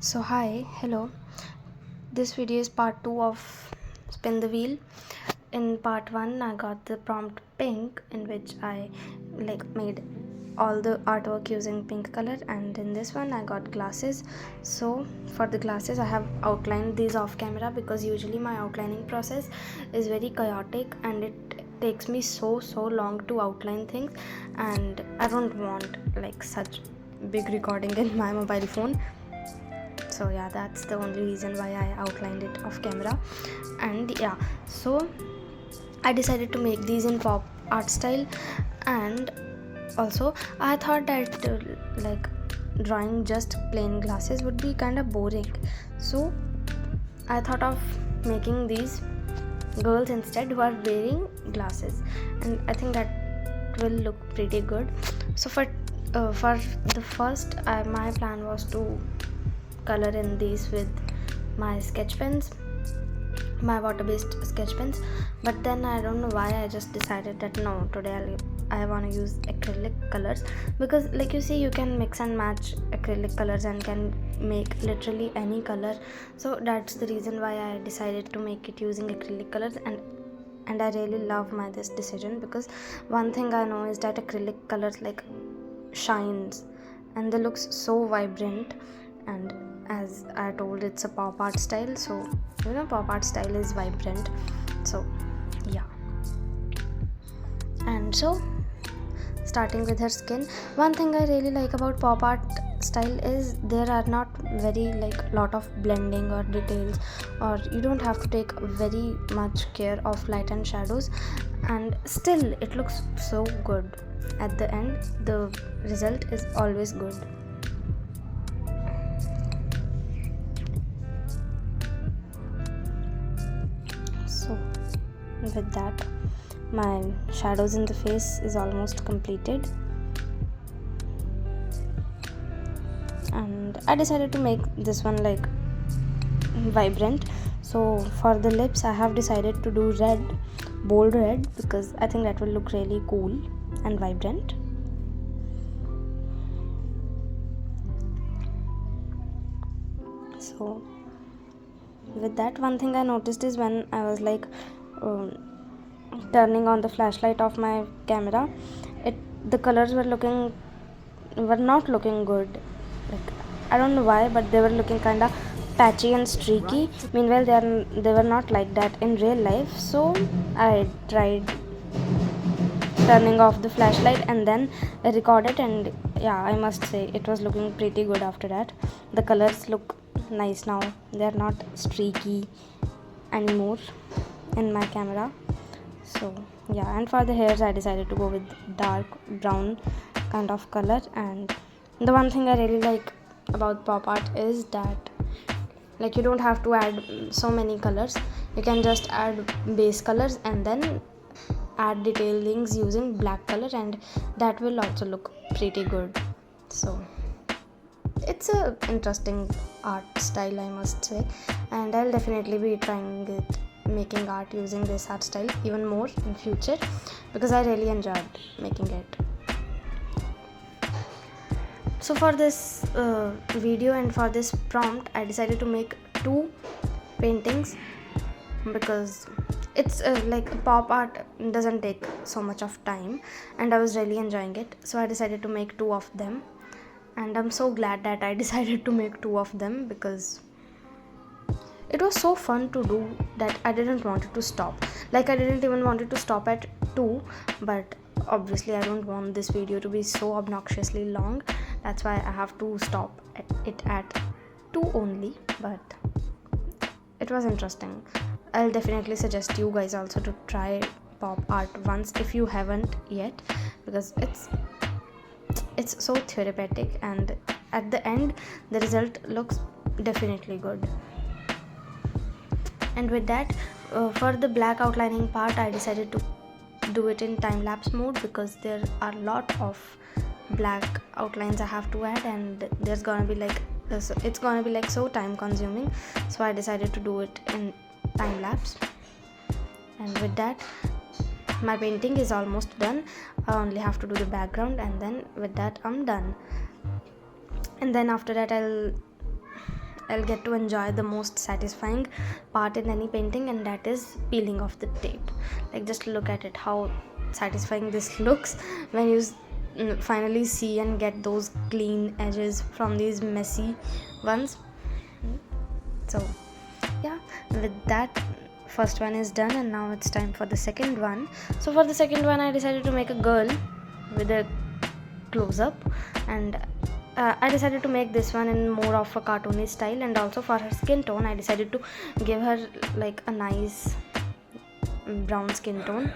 So hi, hello. This video is part 2 of Spin the Wheel. In part 1 I got the prompt pink, in which I made all the artwork using pink color, and in this one I got glasses. So for the glasses I have outlined these off camera, because usually my outlining process is very chaotic and it takes me so long to outline things, and I don't want such big recording in my mobile phone. So yeah, that's the only reason why I outlined it off camera. And yeah, so I decided to make these in pop art style. And also I thought that drawing just plain glasses would be kind of boring, so I thought of making these girls instead who are wearing glasses, and I think that will look pretty good. So for the first, my plan was to color in these with my sketch pens, my water based sketch pens, but then I don't know why I just decided that no, today I want to use acrylic colors, because you see, you can mix and match acrylic colors and can make literally any color. So that's the reason why I decided to make it using acrylic colors, and I really love this decision, because one thing I know is that acrylic colors shines and they looks so vibrant. And as I told, it's a pop art style, so pop art style is vibrant. So yeah, and so starting with her skin, one thing I really like about pop art style is there are not very lot of blending or details, or you don't have to take very much care of light and shadows, and still it looks so good. At the end, the result is always good. So with that, my shadows in the face is almost completed, and I decided to make this one vibrant. So for the lips, I have decided to do red, bold red, because I think that will look really cool and vibrant. So with that, one thing I noticed is when I was turning on the flashlight of my camera, the colors were not looking good. I don't know why, but they were looking kind of patchy and streaky. Meanwhile, they were not like that in real life. So I tried turning off the flashlight and then I recorded, and yeah, I must say it was looking pretty good after that. The colors look nice now. They are not streaky anymore in my camera. So yeah, and for the hairs I decided to go with dark brown kind of color. And the one thing I really like about pop art is that you don't have to add so many colors. You can just add base colors and then add detailings using black color, and that will also look pretty good. So it's a interesting art style, I must say, and I'll definitely be trying it, making art using this art style even more in future, because I really enjoyed making it. So for this video and for this prompt, I decided to make 2 paintings, because it's pop art doesn't take so much of time and I was really enjoying it, so I decided to make 2 of them. And I'm so glad that I decided to make 2 of them, because it was so fun to do that I didn't want it to stop. I didn't even want it to stop at 2, but obviously I don't want this video to be so obnoxiously long. That's why I have to stop it at 2 only. But it was interesting. I'll definitely suggest you guys also to try pop art once if you haven't yet, because it's so therapeutic, and at the end the result looks definitely good. And with that, for the black outlining part, I decided to do it in time-lapse mode, because there are a lot of black outlines I have to add, and there's gonna be it's gonna be so time consuming. So I decided to do it in time-lapse. And with that, my painting is almost done. I only have to do the background, and then with that I'm done. And then after that I'll get to enjoy the most satisfying part in any painting, and that is peeling off the tape. Like, just look at it, how satisfying this looks when you finally see and get those clean edges from these messy ones. So yeah, with that, first one is done, and now it's time for the second one. So for the second one, I decided to make a girl with a close-up, and I decided to make this one in more of a cartoony style, and also for her skin tone I decided to give her like a nice brown skin tone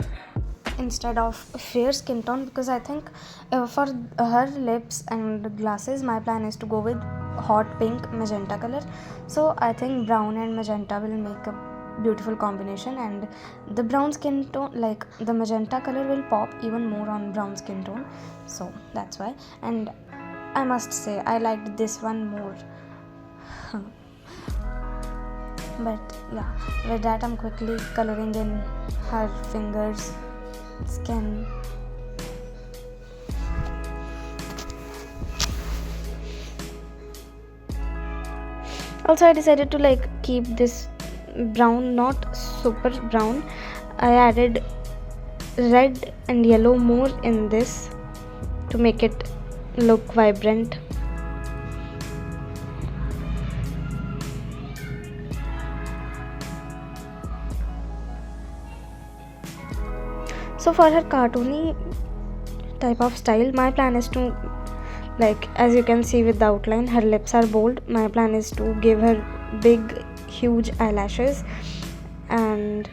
instead of a fair skin tone, because I think for her lips and glasses my plan is to go with hot pink magenta color. So I think brown and magenta will make a beautiful combination, and the brown skin tone, like the magenta color, will pop even more on brown skin tone. So that's why, and I must say I liked this one more. But yeah, with that I'm quickly coloring in her fingers, skin. Also I decided to like keep this brown, not super brown. I added red and yellow more in this to make it look vibrant. So for her cartoony type of style, my plan is to, like, as you can see with the outline, her lips are bold. My plan is to give her big huge eyelashes and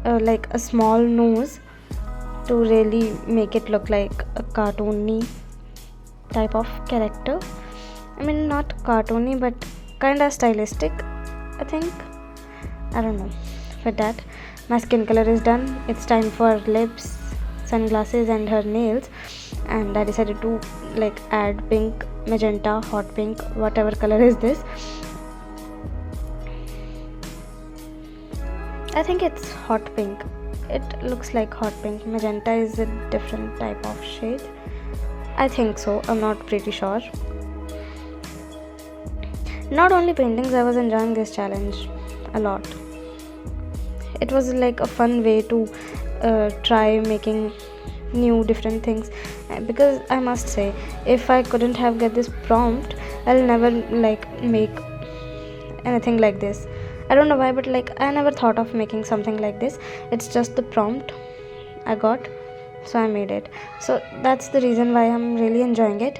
like a small nose to really make it look like a cartoony type of character. I mean, not cartoony, but kinda stylistic, I think. I don't know. With that, my skin color is done. It's time for lips, sunglasses and her nails, and I decided to like add pink, magenta, hot pink, whatever color is this. I think it's hot pink. It looks like hot pink. Magenta is a different type of shade, I think so. I'm not pretty sure. Not only paintings, I was enjoying this challenge a lot. It was like a fun way to try making new different things, because I must say, if I couldn't have get this prompt, I'll never like make anything like this. I don't know why, but like I never thought of making something like this. It's just the prompt I got, so I made it. So that's the reason why I'm really enjoying it.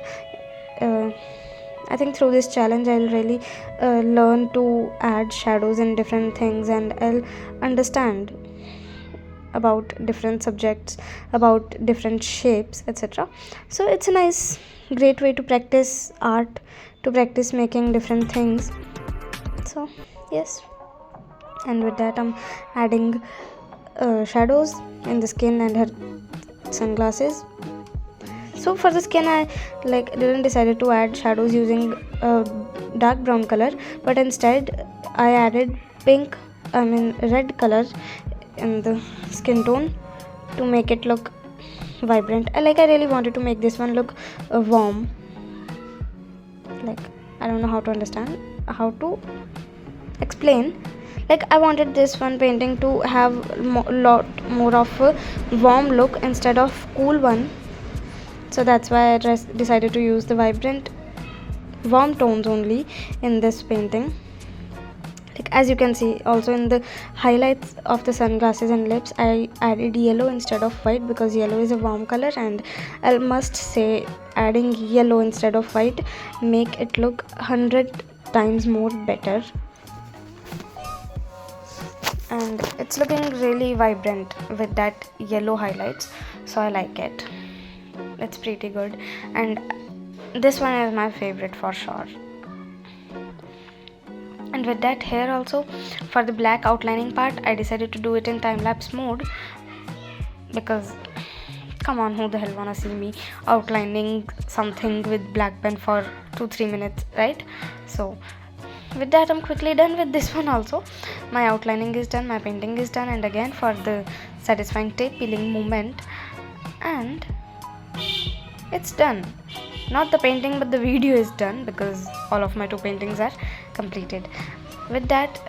I think through this challenge I'll really learn to add shadows in different things, and I'll understand about different subjects, about different shapes, etc. So it's a nice, great way to practice art, to practice making different things. So yes, and with that I'm adding shadows in the skin and her sunglasses. So for the skin, I like didn't decided to add shadows using dark brown color, but instead I added red color in the skin tone to make it look vibrant. I really wanted to make this one look warm. Like, I don't know how to explain. Like, I wanted this one painting to have lot more of a warm look instead of cool one. So that's why I decided to use the vibrant warm tones only in this painting. Like, as you can see, also in the highlights of the sunglasses and lips, I added yellow instead of white, because yellow is a warm color, and I must say adding yellow instead of white make it look 100 times more better, and it's looking really vibrant with that yellow highlights. So I like it. It's pretty good, and this one is my favorite for sure. And with that, here also for the black outlining part, I decided to do it in time-lapse mode, because come on, who the hell wanna see me outlining something with black pen for 2-3 minutes, right? So with that, I'm quickly done with this one also. My outlining is done, my painting is done, and again for the satisfying tape peeling movement, and it's done. not the painting but the video is done, because all of my 2 paintings are completed. With that,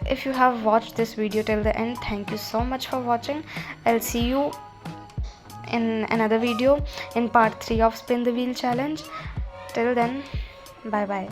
if you have watched this video till the end, thank you so much for watching. I'll see you in another video in part 3 of Spin the Wheel challenge. Till then, bye bye.